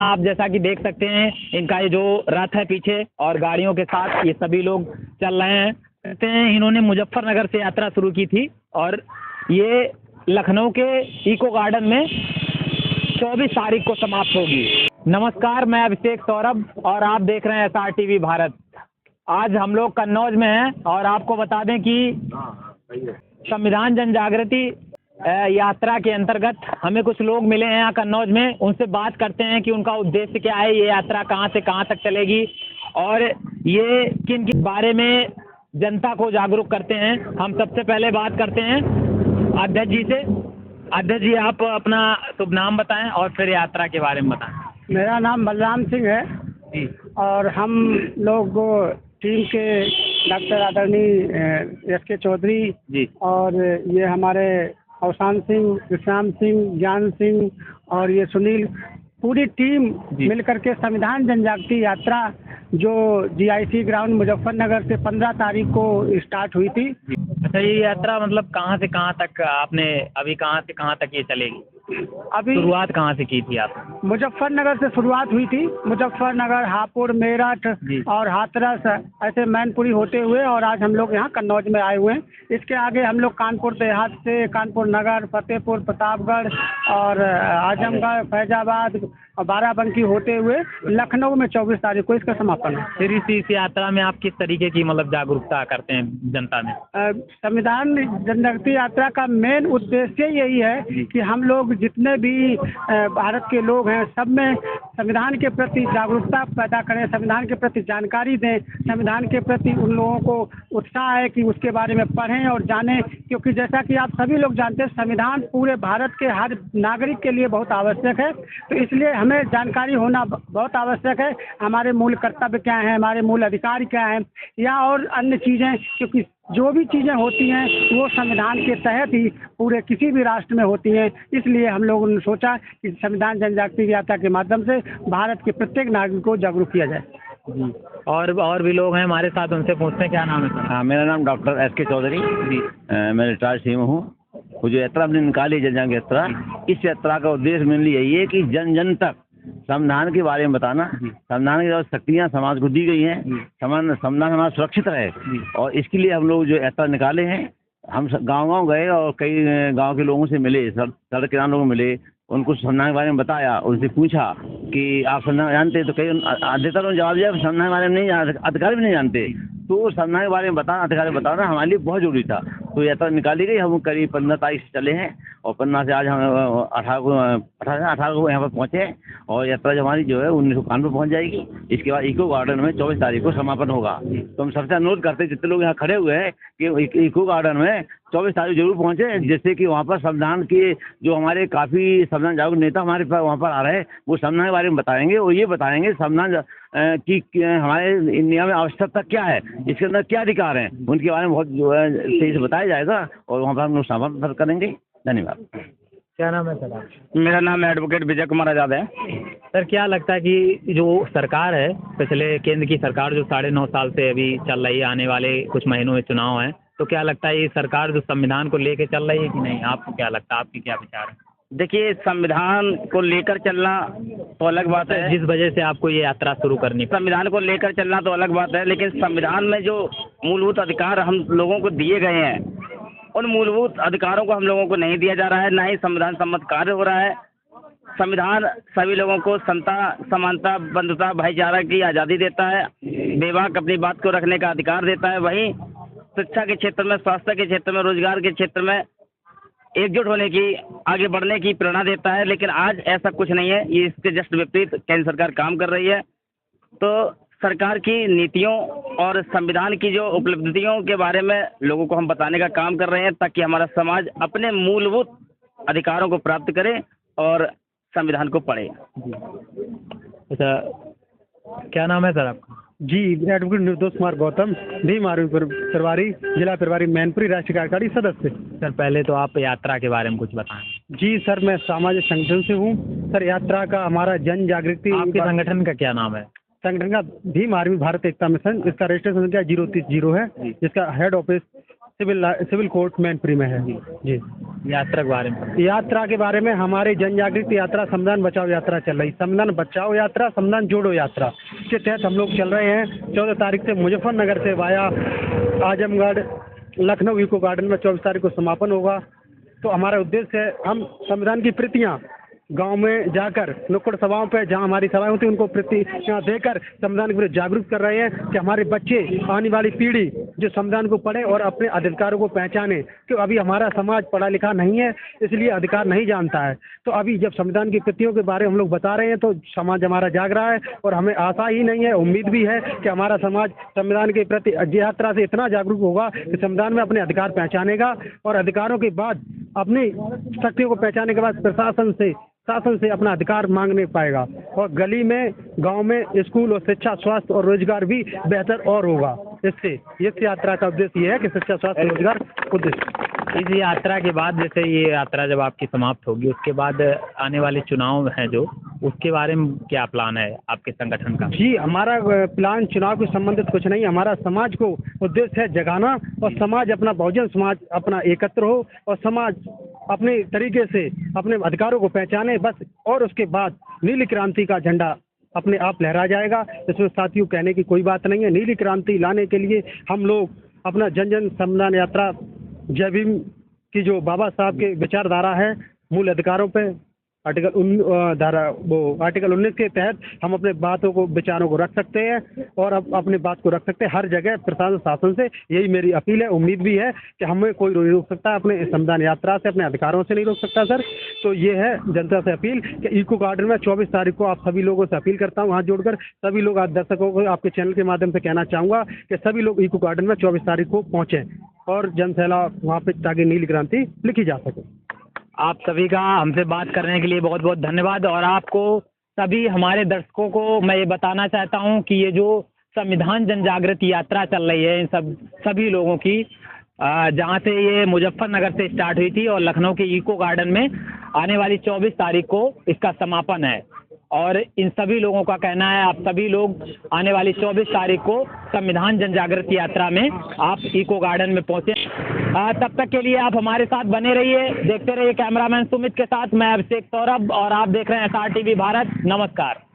आप जैसा कि देख सकते हैं इनका ये जो रथ है पीछे और गाड़ियों के साथ ये सभी लोग चल रहे हैं। कहते हैं इन्होंने मुजफ्फरनगर से यात्रा शुरू की थी और ये लखनऊ के इको गार्डन में 24 तारीख को समाप्त होगी। नमस्कार, मैं अभिषेक सौरभ और आप देख रहे हैं SRTV भारत। आज हम लोग कन्नौज में हैं और आपको बता दें कि संविधान जन जागृति यात्रा के अंतर्गत हमें कुछ लोग मिले हैं यहाँ कन्नौज में। उनसे बात करते हैं कि उनका उद्देश्य क्या है, ये यात्रा कहाँ से कहाँ तक चलेगी और ये किन के बारे में जनता को जागरूक करते हैं। हम सबसे पहले बात करते हैं अध्यक्ष जी से। अध्यक्ष जी, आप अपना शुभ नाम बताएं और फिर यात्रा के बारे में बताएं। मेरा नाम बलराम सिंह है जी। और हम लोग टीम के डॉक्टर आदरणीय SK चौधरी जी और ये हमारे अवसान सिंह, विश्राम सिंह, ज्ञान सिंह और ये सुनील, पूरी टीम मिलकर के संविधान जन जागृति यात्रा जो GIC ग्राउंड मुजफ्फरनगर से 15 तारीख को स्टार्ट हुई थी। अच्छा, ये यात्रा मतलब कहाँ से कहाँ तक आपने अभी कहाँ से कहाँ तक ये चलेगी? अभी शुरुआत कहाँ से की थी आप? मुजफ्फरनगर से शुरुआत हुई थी। मुजफ्फरनगर, हापुड़, मेरठ और हाथरस ऐसे मैनपुरी होते हुए और आज हम लोग यहाँ कन्नौज में आए हुए हैं। इसके आगे हम लोग कानपुर देहात से, कानपुर नगर, फतेहपुर, प्रतापगढ़ और आजमगढ़, फैजाबाद और बाराबंकी होते हुए लखनऊ में 24 तारीख को इसका समापन है। फिर इस यात्रा में आप किस तरीके की मतलब जागरूकता करते हैं जनता में? संविधान जन जागृति यात्रा का मेन उद्देश्य यही है कि हम लोग जितने भी भारत के लोग हैं सब में संविधान के प्रति जागरूकता पैदा करें, संविधान के प्रति जानकारी दें, संविधान के प्रति उन लोगों को उत्साह है कि उसके बारे में पढ़ें और जानें। क्योंकि जैसा कि आप सभी लोग जानते हैं संविधान पूरे भारत के हर नागरिक के लिए बहुत आवश्यक है, तो इसलिए हमें जानकारी होना बहुत आवश्यक है। हमारे मूल कर्तव्य क्या हैं, हमारे मूल अधिकार क्या हैं या और अन्य चीज़ें, क्योंकि जो भी चीज़ें होती हैं वो संविधान के तहत ही पूरे किसी भी राष्ट्र में होती हैं। इसलिए हम लोगों ने सोचा कि संविधान जन जागृति यात्रा के माध्यम से भारत के प्रत्येक नागरिक को जागरूक किया जाए। जी। और भी लोग हैं हमारे साथ, उनसे पूछते हैं क्या नाम है सर? हाँ, मेरा नाम डॉक्टर SK चौधरी जी। मैं रिटायर्ड CM हूँ। वो जो यात्रा हमने निकाली जन जागृति यात्रा, इस यात्रा का उद्देश्य मेनली यही है कि जन जन तक संविधान के बारे में बताना, संविधान की जो शक्तियाँ समाज को दी गई हैं, संविधान हमारा सुरक्षित रहे और इसके लिए हम लोग जो यात्रा निकाले हैं। हम गाँव गए और कई गांव के लोगों से मिले, सड़क किनारे लोगों मिले, उनको संविधान के बारे में बताया, उनसे पूछा कि आप संविधान जानते हैं, तो कई अधिकतर जवाब दिया संविधान के बारे में नहीं जानते, अधिकारी भी नहीं जानते। तो संविधान के बारे में बताना, अधिकारी बताना हमारे लिए बहुत जरूरी था। तो यात्रा निकाली गई। हम करीब 15 तारीख से चले हैं और 15 से आज हम 18 को यहाँ पर पहुँचे और यात्रा जो हमारी जो है 19 को कानपुर पहुँच जाएगी। इसके बाद इको गार्डन में 24 तारीख को समापन होगा। तो हम सबसे अनुरोध करते हैं जितने लोग यहाँ खड़े हुए हैं कि इको गार्डन में 24 तारीख जरूर पहुँचे, जिससे कि वहाँ पर संविधान के जो हमारे काफ़ी संविधान जागरूक नेता हमारे पास वहाँ पर आ रहे हैं, वो संविधान के बारे में बताएंगे और ये बताएंगे संविधान कि हमारे इंडिया में आवश्यकता क्या है, इसके अंदर क्या अधिकार हैं, उनके बारे में बहुत जो है सही से बताया जाएगा और वहाँ पर हम लोग समापन करेंगे। धन्यवाद। क्या नाम है सर आप? मेरा नाम एडवोकेट विजय कुमार आजाद है। सर, क्या लगता है कि जो सरकार है, पिछले केंद्र की सरकार जो 9.5 साल से अभी चल रही है, आने वाले कुछ महीनों में चुनाव है, तो क्या लगता है ये सरकार जो संविधान को लेके चल रही है कि नहीं? आपको क्या लगता है, आपके क्या विचार है? देखिए, संविधान को लेकर चलना तो अलग बात है। जिस वजह से आपको ये यात्रा शुरू करनी पड़ी, संविधान को लेकर चलना तो अलग बात है, लेकिन संविधान में जो मूलभूत अधिकार हम लोगों को दिए गए हैं, उन मूलभूत अधिकारों को हम लोगों को नहीं दिया जा रहा है, ना ही संविधान सम्मत कार्य हो रहा है। संविधान सभी लोगों को समता, समानता, बंधुता, भाईचारा की आज़ादी देता है, बेबाक अपनी बात को रखने का अधिकार देता है। वहीं शिक्षा के क्षेत्र में, स्वास्थ्य के क्षेत्र में, रोजगार के क्षेत्र में एकजुट होने की, आगे बढ़ने की प्रेरणा देता है। लेकिन आज ऐसा कुछ नहीं है, ये इसके जस्ट विपरीत केंद्र सरकार काम कर रही है। तो सरकार की नीतियों और संविधान की जो उपलब्धियों के बारे में लोगों को हम बताने का काम कर रहे हैं, ताकि हमारा समाज अपने मूलभूत अधिकारों को प्राप्त करे और संविधान को पढ़े। अच्छा, क्या नाम है सर आपका? जी, एडवोकेट निर्दोष कुमार गौतम, भीम आर्मी प्रभारी, जिला प्रभारी मैनपुरी, राष्ट्रीय कार्यकारी सदस्य। सर, पहले तो आप यात्रा के बारे में कुछ बताएं। जी सर, मैं सामाजिक संगठन से हूँ। सर, यात्रा का हमारा जन जागृति, आपके संगठन का क्या नाम है? संगठन का भीम आर्मी भारत एकता मिशन, इसका रजिस्ट्रेशन संख्या 030 है, जिसका head office civil court Mainpuri में है जी। यात्रा के बारे में यात्रा के बारे में हमारी जन जागृति यात्रा संविधान बचाओ यात्रा चल रही। संविधान बचाओ यात्रा, संविधान जोड़ो यात्रा के तहत हम लोग चल रहे हैं। 14 तारीख से मुजफ्फरनगर से via Azamgarh Lucknow eco garden में 24 तारीख को समापन होगा। तो हमारा उद्देश्य है हम संविधान की प्रतियां गांव में जाकर नुक्कड़ सभाओं पे जहां हमारी सभाएं होती हैं उनको प्रतियां देकर संविधान के प्रति जागरूक कर रहे हैं कि हमारे बच्चे, आने वाली पीढ़ी जो संविधान को पढ़े और अपने अधिकारों को पहचाने। क्यों अभी हमारा समाज पढ़ा लिखा नहीं है, इसलिए अधिकार नहीं जानता है। तो अभी जब संविधान की प्रतियों के बारे में हम लोग बता रहे हैं तो समाज हमारा जाग रहा है और हमें आशा ही नहीं है, उम्मीद भी है कि हमारा समाज संविधान के प्रति यात्रा से इतना जागरूक होगा कि संविधान में अपने अधिकार पहचानेगा और अधिकारों के बाद अपनी शक्तियों को पहचानने के बाद प्रशासन से अपना अधिकार मांगने पाएगा और गली में, गांव में स्कूल और शिक्षा, स्वास्थ्य और रोजगार भी बेहतर और होगा। इससे इस यात्रा का उद्देश्य ये है कि शिक्षा, स्वास्थ्य, रोजगार उद्देश्य। इस यात्रा के बाद, जैसे ये यात्रा जब आपकी समाप्त होगी उसके बाद आने वाले चुनाव हैं जो, उसके बारे में क्या प्लान है आपके संगठन का? जी, हमारा प्लान चुनाव से संबंधित कुछ नहीं। हमारा समाज को उद्देश्य है जगाना और समाज अपना, बहुजन समाज अपना एकत्र हो और समाज अपने तरीके से अपने अधिकारों को पहचाने बस। और उसके बाद नीली क्रांति का झंडा अपने आप लहरा जाएगा। इसमें साथियों कहने की कोई बात नहीं है। नीली क्रांति लाने के लिए हम लोग अपना जन जन संविधान यात्रा, जय भीम की जो बाबा साहब के विचारधारा है मूल अधिकारों पे, आर्टिकल 19 के तहत हम अपने बातों को, विचारों को रख सकते हैं और अब अपनी बात को रख सकते हैं हर जगह प्रशासन शासन से। यही मेरी अपील है। उम्मीद भी है कि हमें कोई नहीं रोक सकता, अपने संविधान यात्रा से, अपने अधिकारों से नहीं रोक सकता सर। तो ये है जनता से अपील कि इको गार्डन में 24 तारीख को आप सभी लोगों से अपील करता हूँ, हाथ जोड़कर सभी लोग, आज दर्शकों को आपके चैनल के माध्यम से कहना चाहूँगा कि सभी लोग इको गार्डन में 24 तारीख को पहुँचें और जनसैलाब वहाँ पे, ताकि नीली क्रांति लिखी जा सके। आप सभी का हमसे बात करने के लिए बहुत बहुत धन्यवाद। और आपको सभी हमारे दर्शकों को मैं ये बताना चाहता हूँ कि ये जो संविधान जन जागृति यात्रा चल रही है इन सभी लोगों की, जहाँ से ये मुजफ्फरनगर से स्टार्ट हुई थी और लखनऊ के इको गार्डन में आने वाली 24 तारीख को इसका समापन है। और इन सभी लोगों का कहना है आप सभी लोग आने वाली 24 तारीख को संविधान जन जागृति यात्रा में आप इको गार्डन में पहुँचे। तब तक के लिए आप हमारे साथ बने रहिए, देखते रहिए कैमरामैन सुमित के साथ। मैं अभिषेक सौरभ और आप देख रहे हैं SRTV भारत। नमस्कार।